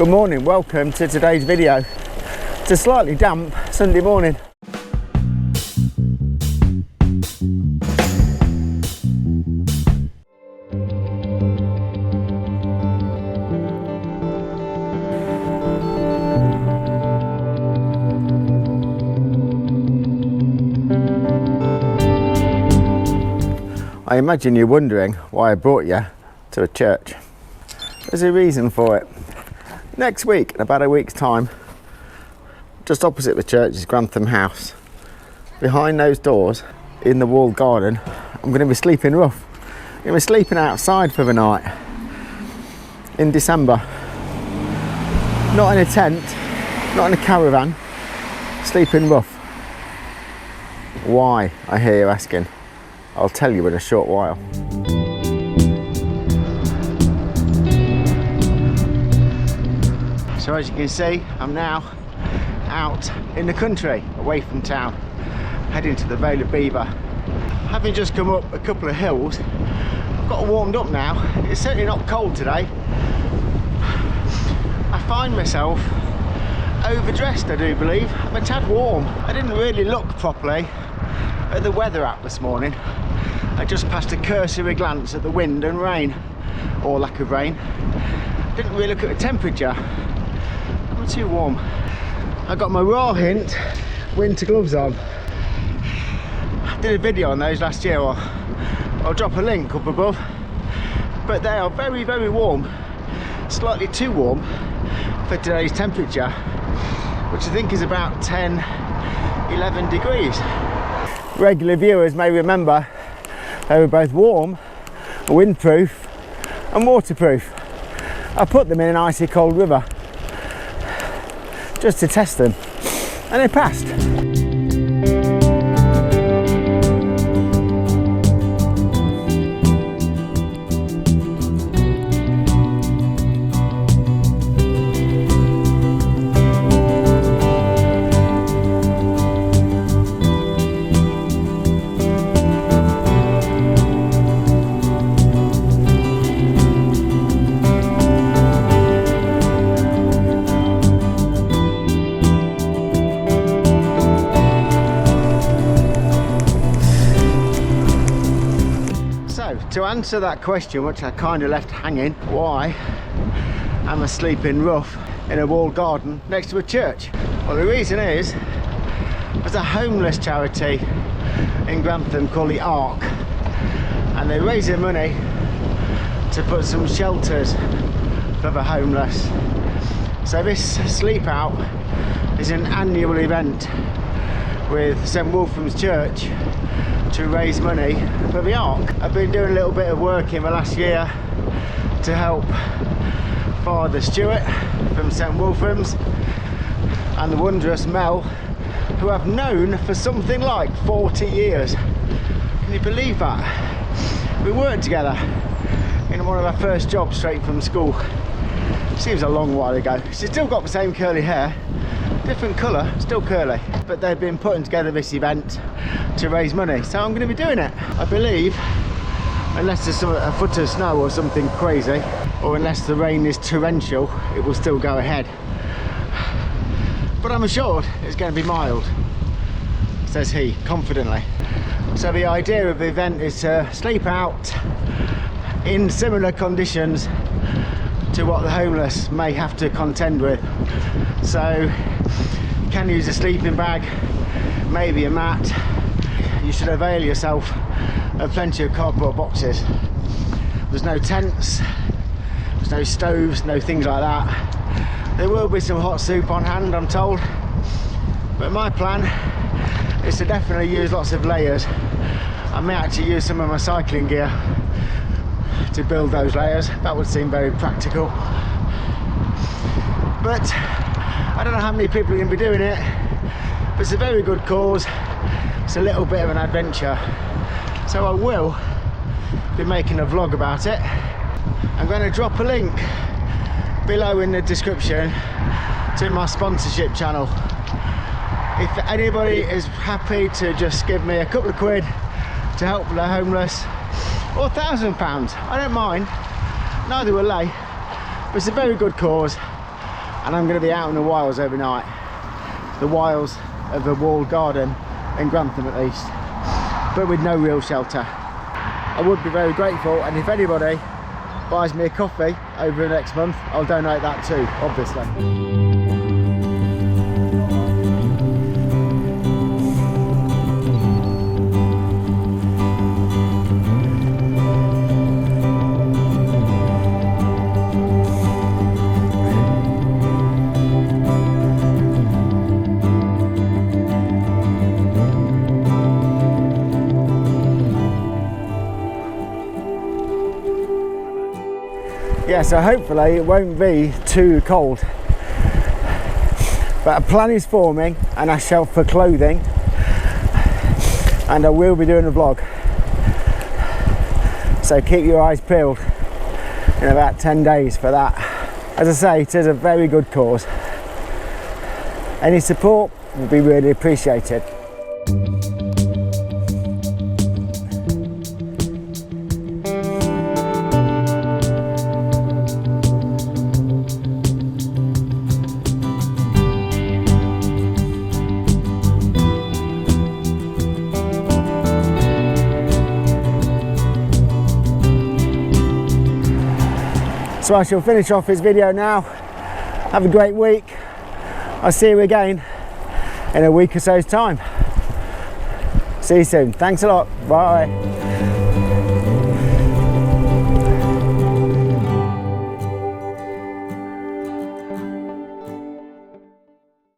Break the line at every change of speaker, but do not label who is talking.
Good morning, welcome to today's video. It's a slightly damp Sunday morning. I imagine you're wondering why I brought you to a church. There's a reason for it. Next week, in about a week's time, just opposite the church is Grantham House. Behind those doors, in the walled garden, I'm going to be sleeping rough. I'm going to be sleeping outside for the night in December. Not in a tent, not in a caravan, sleeping rough. Why, I hear you asking? I'll tell you in a short while. So as you can see, I'm now out in the country, away from town, heading to the Vale of Belvoir. Having just come up a couple of hills, I've got warmed up now. It's certainly not cold today. I find myself overdressed, I do believe. I'm a tad warm. I didn't really look properly at the weather app this morning. I just passed a cursory glance at the wind and rain, or lack of rain. Didn't really look at the temperature. I'm too warm. I got my Raw Hint winter gloves on. I did a video on those last year, I'll drop a link up above. But they are very, very warm. Slightly too warm for today's temperature, which I think is about 10, 11 degrees. Regular viewers may remember they were both warm, windproof and waterproof. I put them in an icy cold river just to test them, and they passed. To answer that question, which I kind of left hanging, why am I sleeping rough in a walled garden next to a church? Well, the reason is there's a homeless charity in Grantham called the Ark, and they're raising money to put some shelters for the homeless. So this sleep out is an annual event with St Wolfram's Church to raise money for the Ark. I've been doing a little bit of work in the last year to help Father Stuart from St Wolfram's and the wondrous Mel, who I've known for something like 40 years. Can you believe that? We worked together in one of our first jobs straight from school. Seems a long while ago. She's still got the same curly hair, different colour, still curly. But they've been putting together this event to raise money, so I'm going to be doing it. I believe, unless there's a foot of snow or something crazy, or unless the rain is torrential, it will still go ahead. But I'm assured it's going to be mild, says he, confidently. So the idea of the event is to sleep out in similar conditions to what the homeless may have to contend with. So you can use a sleeping bag, maybe a mat. You should avail yourself of plenty of cardboard boxes. There's no tents, there's no stoves, no things like that. There will be some hot soup on hand, I'm told, but my plan is to definitely use lots of layers. I may actually use some of my cycling gear to build those layers. That would seem very practical, but I don't know how many people are going to be doing it. But it's a very good cause. It's a little bit of an adventure, so I will be making a vlog about it. I'm going to drop a link below in the description to my sponsorship channel. If anybody is happy to just give me a couple of quid to help the homeless, or £1,000, I don't mind, neither will they. But it's a very good cause, and I'm going to be out in the wilds overnight. The wilds of a walled garden in Grantham at least, but with no real shelter. I would be very grateful, and if anybody buys me a coffee over the next month, I'll donate that too, obviously. Yeah, so hopefully it won't be too cold, but a plan is forming and I shall for clothing, and I will be doing a vlog, so keep your eyes peeled in about 10 days for that. As I say, it is a very good cause. Any support will be really appreciated. So I shall finish off this video now. Have a great week. I'll see you again in a week or so's time. See you soon. Thanks a lot. Bye.